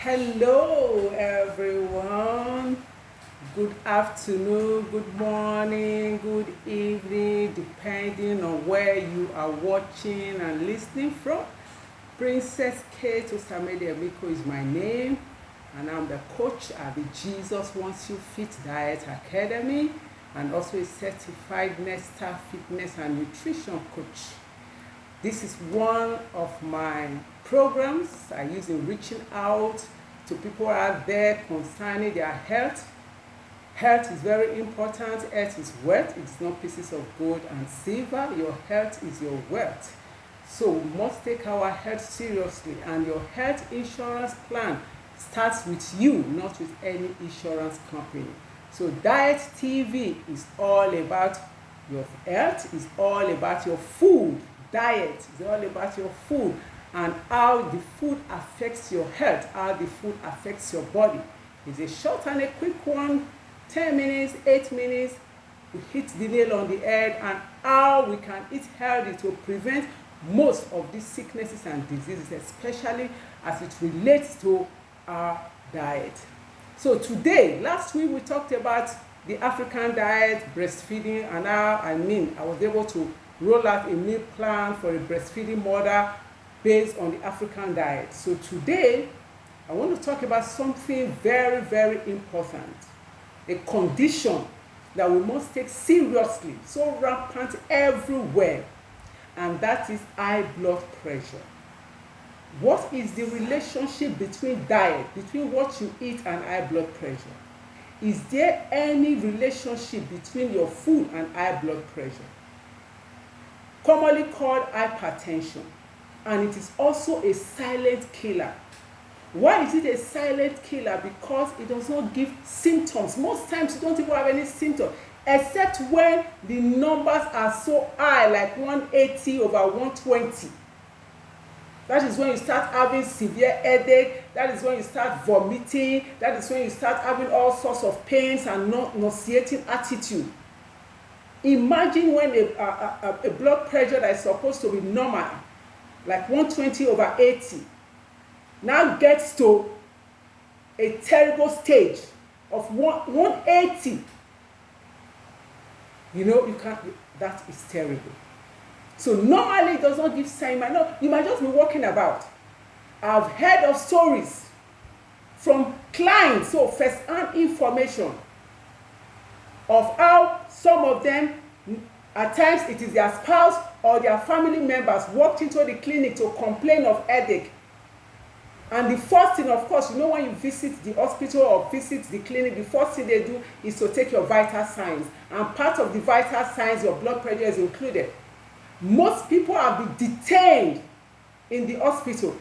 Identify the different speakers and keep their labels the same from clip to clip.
Speaker 1: Hello, everyone. Good afternoon, good morning, good evening, depending on where you are watching and listening from. Princess Kate Osamede Emiko is my name, and I'm the coach at the Jesus Wants You Fit Diet Academy, and also a certified Nesta fitness and nutrition coach. This is one of my programs I use in reaching out to people out there concerning their health. Health is very important. Health is wealth. It's not pieces of gold and silver. Your health is your wealth. So we must take our health seriously, and your health insurance plan starts with you, not with any insurance company. So Diet TV is all about your health, is all about your food. Diet is all about your food and how the food affects your health, how the food affects your body. It's a short and a quick one, 10 minutes, 8 minutes. We hit the nail on the head and how we can eat healthy to prevent most of these sicknesses and diseases, especially as it relates to our diet. So today, last week we talked about the African diet, breastfeeding, and how I was able to roll out a meal plan for a breastfeeding mother based on the African diet. So today, I want to talk about something very, very important, a condition that we must take seriously, so rampant everywhere, and that is high blood pressure. What is the relationship between diet, between what you eat and high blood pressure? Is there any relationship between your food and high blood pressure? Commonly called hypertension, and it is also a silent killer. Why is it a silent killer? Because it does not give symptoms. Most times you don't even have any symptoms, except when the numbers are so high, like 180 over 120. That is when you start having severe headache. That is when you start vomiting. That is when you start having all sorts of pains and nauseating attitude. Imagine when a blood pressure that is supposed to be normal, like 120 over 80, now gets to a terrible stage of 180. That is terrible. So normally it does not give sign. You might just be walking about. I've heard of stories from clients, so first-hand information of how some of them, at times it is their spouse or their family members, walked into the clinic to complain of headache. And the first thing, of course, when you visit the hospital or visit the clinic, the first thing they do is to take your vital signs. And part of the vital signs, your blood pressure is included. Most people have been detained in the hospital.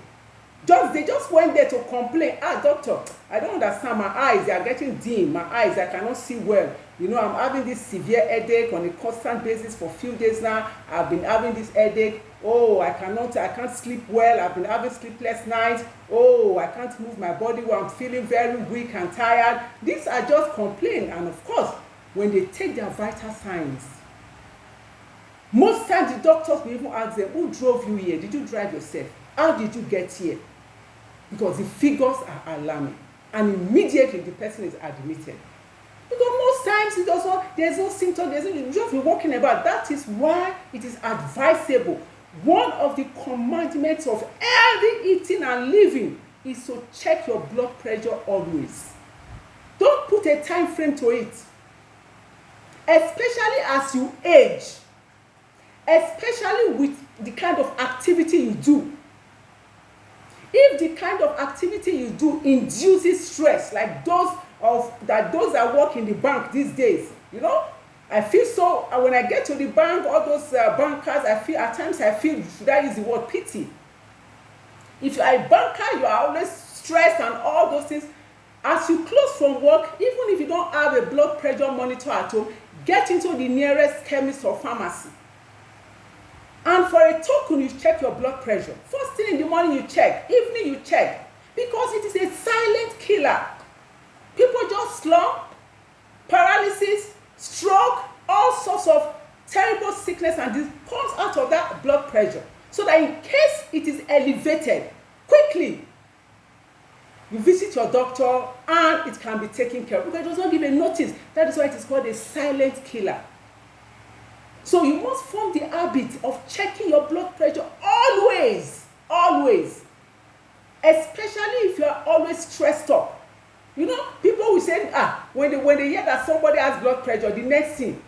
Speaker 1: They just went there to complain. Doctor, I don't understand. My eyes, they are getting dim. My eyes, I cannot see well. I'm having this severe headache on a constant basis for a few days now. I've been having this headache. I can't sleep well. I've been having sleepless nights. I can't move my body well. I'm feeling very weak and tired. These are just complaints. And of course, when they take their vital signs, most times the doctors will even ask them, who drove you here? Did you drive yourself? How did you get here? Because the figures are alarming. And immediately the person is admitted. Because most times there's no symptom, you just be walking about. That is why it is advisable. One of the commandments of healthy eating and living is to check your blood pressure always. Don't put a time frame to it. Especially as you age. Especially with the kind of activity you do. If the kind of activity you do induces stress, like those that work in the bank these days, I feel so, when I get to the bank, all those bankers, at times I feel, should I use the word pity? If you are a banker, you are always stressed and all those things. As you close from work, even if you don't have a blood pressure monitor at home, get into the nearest chemist or pharmacy. And for a token, you check your blood pressure. First thing in the morning you check, evening you check, because it is a silent killer. People just slump, paralysis, stroke, all sorts of terrible sickness, and this comes out of that blood pressure. So that in case it is elevated, quickly You visit your doctor and it can be taken care of because it does not give a notice. That is why it is called a silent killer. So you must form the habit of checking your blood pressure always, always. Especially if you are always stressed up. You know, people will say, when they hear that somebody has blood pressure, the next thing,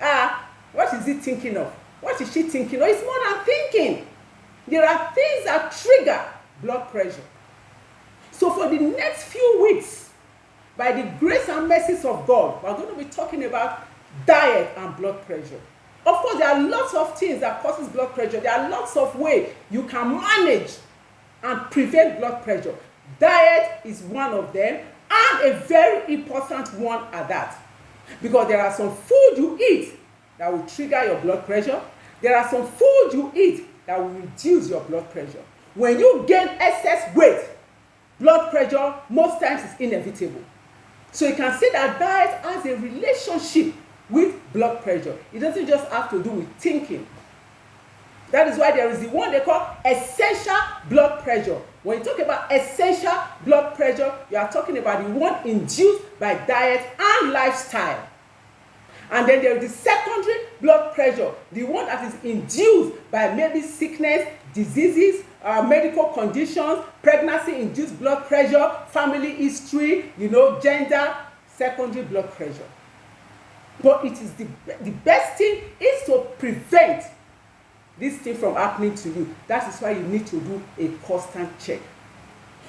Speaker 1: what is he thinking of? What is she thinking of? It's more than thinking. There are things that trigger blood pressure. So for the next few weeks, by the grace and mercies of God, we're going to be talking about diet and blood pressure. Of course, there are lots of things that causes blood pressure. There are lots of ways you can manage and prevent blood pressure. Diet is one of them, and a very important one at that. Because there are some food you eat that will trigger your blood pressure. There are some food you eat that will reduce your blood pressure. When you gain excess weight, blood pressure most times is inevitable. So you can say that diet has a relationship with blood pressure. It doesn't just have to do with thinking. That is why there is the one they call essential blood pressure. When you talk about essential blood pressure, you are talking about the one induced by diet and lifestyle. And then there is the secondary blood pressure, the one that is induced by maybe sickness, diseases, medical conditions, pregnancy-induced blood pressure, family history, gender, secondary blood pressure. But it is the best thing is to prevent this thing from happening to you. That is why you need to do a constant check.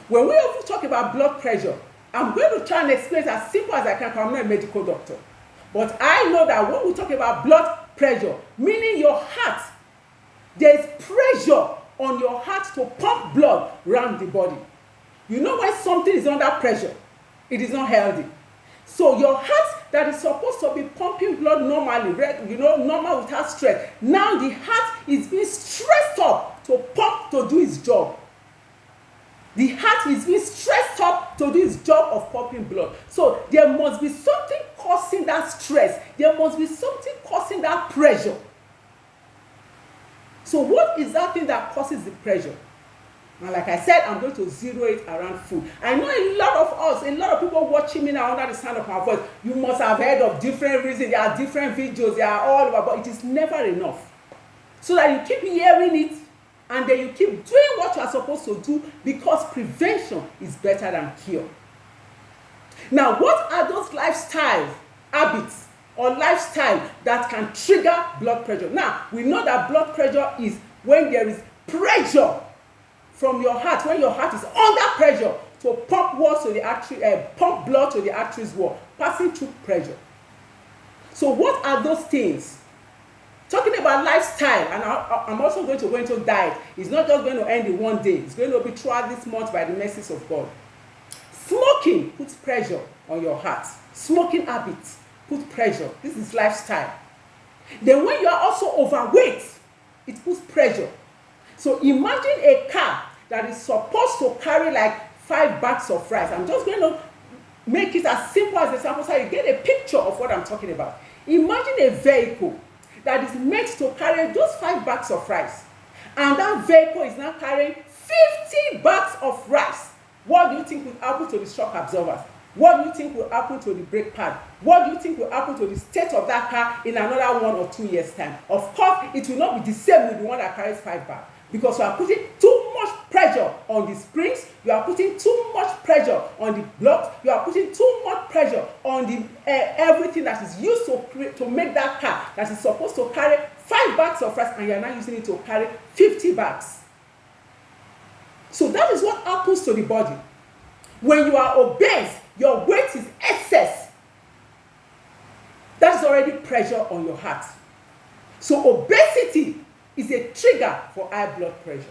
Speaker 1: When we often talk about blood pressure, I'm going to try and explain it as simple as I can because I'm not a medical doctor. But I know that when we talk about blood pressure, meaning your heart, there is pressure on your heart to pump blood around the body. You know when something is under pressure, it is not healthy. So your heart that is supposed to be pumping blood normally, normal without stress, now the heart is being stressed up to pump to do its job. The heart is being stressed up to do its job of pumping blood. So there must be something causing that stress. There must be something causing that pressure. So what is that thing that causes the pressure? And like I said, I'm going to zero it around food. I know a lot of people watching me now under the sound of my voice. You must have heard of different reasons. There are different videos. They are all over, but it is never enough. So that you keep hearing it, and then you keep doing what you are supposed to do, because prevention is better than cure. Now, what are those lifestyle habits or lifestyle that can trigger blood pressure? Now, we know that blood pressure is when there is pressure from your heart, when your heart is under pressure to pump blood to the arteries wall, passing through pressure. So what are those things? Talking about lifestyle, and I'm also going to go into diet. It's not just going to end in one day. It's going to be throughout this month by the mercies of God. Smoking puts pressure on your heart. Smoking habits put pressure. This is lifestyle. Then when you are also overweight, it puts pressure. So imagine a car that is supposed to carry like 5 bags of rice. I'm just going to make it as simple as an example so you get a picture of what I'm talking about. Imagine a vehicle that is meant to carry those 5 bags of rice. And that vehicle is now carrying 50 bags of rice. What do you think will happen to the shock absorbers? What do you think will happen to the brake pad? What do you think will happen to the state of that car in another 1 or 2 years' time? Of course, it will not be the same with the one that carries 5 bags. Because you are putting too much pressure on the springs, you are putting too much pressure on the blocks, you are putting too much pressure on the everything that is used to make that car that is supposed to carry 5 bags of rice, and you are now using it to carry 50 bags. So that is what happens to the body. When you are obese, your weight is excess. That is already pressure on your heart. So obesity is a trigger for high blood pressure.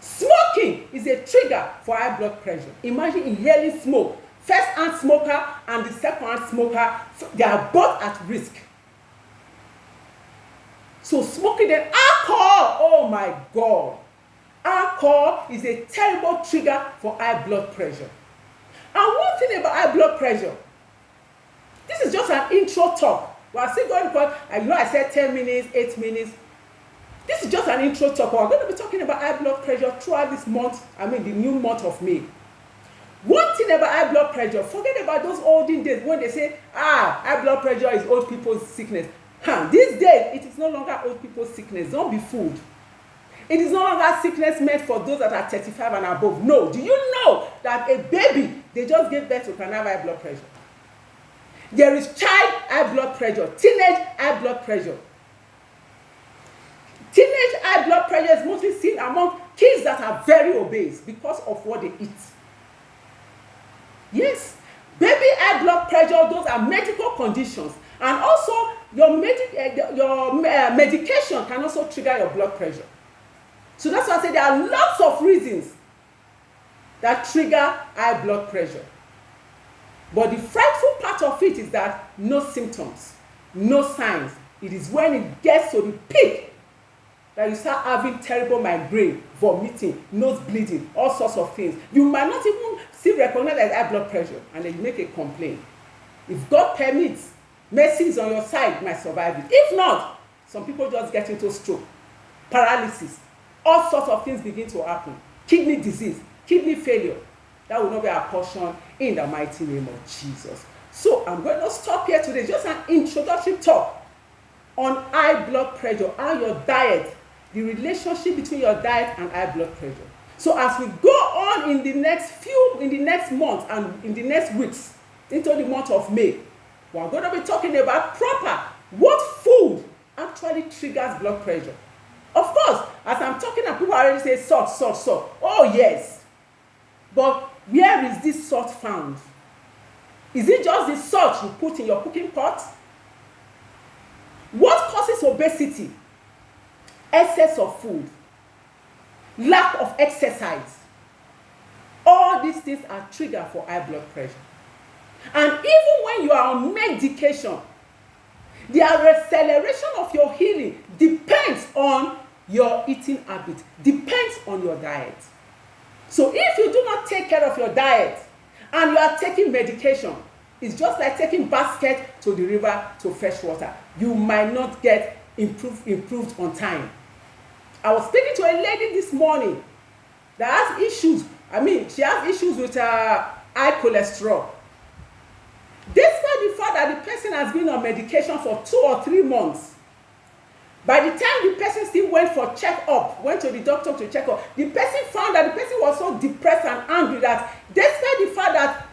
Speaker 1: Smoking is a trigger for high blood pressure. Imagine inhaling smoke. First-hand smoker and the second-hand smoker, they are both at risk. So smoking and alcohol, oh my God. Alcohol is a terrible trigger for high blood pressure. And one thing about high blood pressure, this is just an intro talk. We are still going to, I said 10 minutes, 8 minutes. This is just an intro talk. We're going to be talking about high blood pressure throughout this month, the new month of May. One thing about high blood pressure, forget about those olden days when they say, high blood pressure is old people's sickness. These days, it is no longer old people's sickness. Don't be fooled. It is no longer sickness meant for those that are 35 and above. No. Do you know that a baby they just gave birth to can have high blood pressure? There is child high blood pressure, teenage high blood pressure. Teenage high blood pressure is mostly seen among kids that are very obese because of what they eat. Yes, baby high blood pressure, those are medical conditions. And also, your medication can also trigger your blood pressure. So that's why I say there are lots of reasons that trigger high blood pressure. But the frightful part of it is that no symptoms, no signs. It is when it gets to the peak that you start having terrible migraine, vomiting, nose bleeding, all sorts of things. You might not even still recognize as high blood pressure, and then you make a complaint. If God permits, mercy is on your side, you might survive it. If not, some people just get into stroke, paralysis, all sorts of things begin to happen. Kidney disease, kidney failure. That will not be our portion in the mighty name of Jesus. So I'm going to stop here today. Just an introductory talk on high blood pressure, how your diet, the relationship between your diet and high blood pressure. So as we go on in the next month and in the next weeks into the month of May, we're going to be talking about what food actually triggers blood pressure. Of course, as I'm talking and people already say salt. Oh yes. But where is this salt found? Is it just the salt you put in your cooking pot? What causes obesity? Excess of food, lack of exercise. All these things are trigger for high blood pressure. And even when you are on medication, the acceleration of your healing depends on your eating habit, depends on your diet. So if you do not take care of your diet and you are taking medication, it's just like taking basket to the river to fetch water. You might not get improved on time. I was speaking to a lady this morning that has issues. She has issues with high cholesterol. Despite the fact that the person has been on medication for 2 or 3 months, by the time the person still went to the doctor to check up, the person found that the person was so depressed and angry that despite the fact that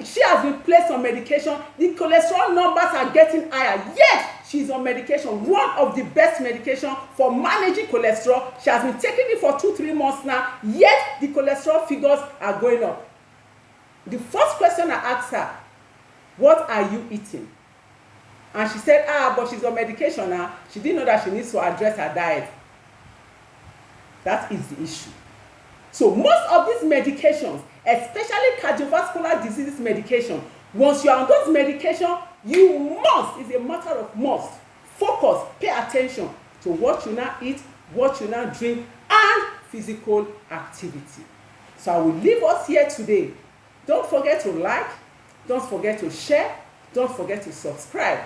Speaker 1: she has been placed on medication, the cholesterol numbers are getting higher, yet she's on medication, one of the best medication for managing cholesterol. She has been taking it for 2-3 months now, yet the cholesterol figures are going up. The first question I asked her, what are you eating? And she said, but she's on medication now. She didn't know that she needs to address her diet. That is the issue. So most of these medications, especially cardiovascular disease medication, once you are on those medications, you must, it's a matter of must, focus, pay attention to what you now eat, what you now drink, and physical activity. So I will leave us here today. Don't forget to like, don't forget to share, don't forget to subscribe.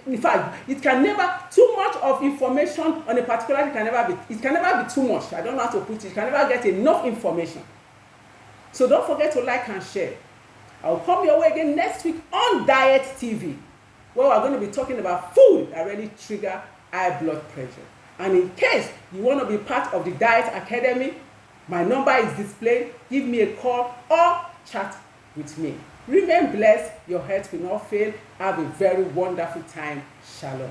Speaker 1: In fact, it can never, too much of information on a particular thing it can never be too much. I don't know how to put it. You can never get enough information. So don't forget to like and share. I'll come your way again next week on Diet TV, where we're going to be talking about food that really trigger high blood pressure. And in case you want to be part of the Diet Academy, my number is displayed. Give me a call or chat with me. Remain blessed. Your health will not fail. Have a very wonderful time. Shalom.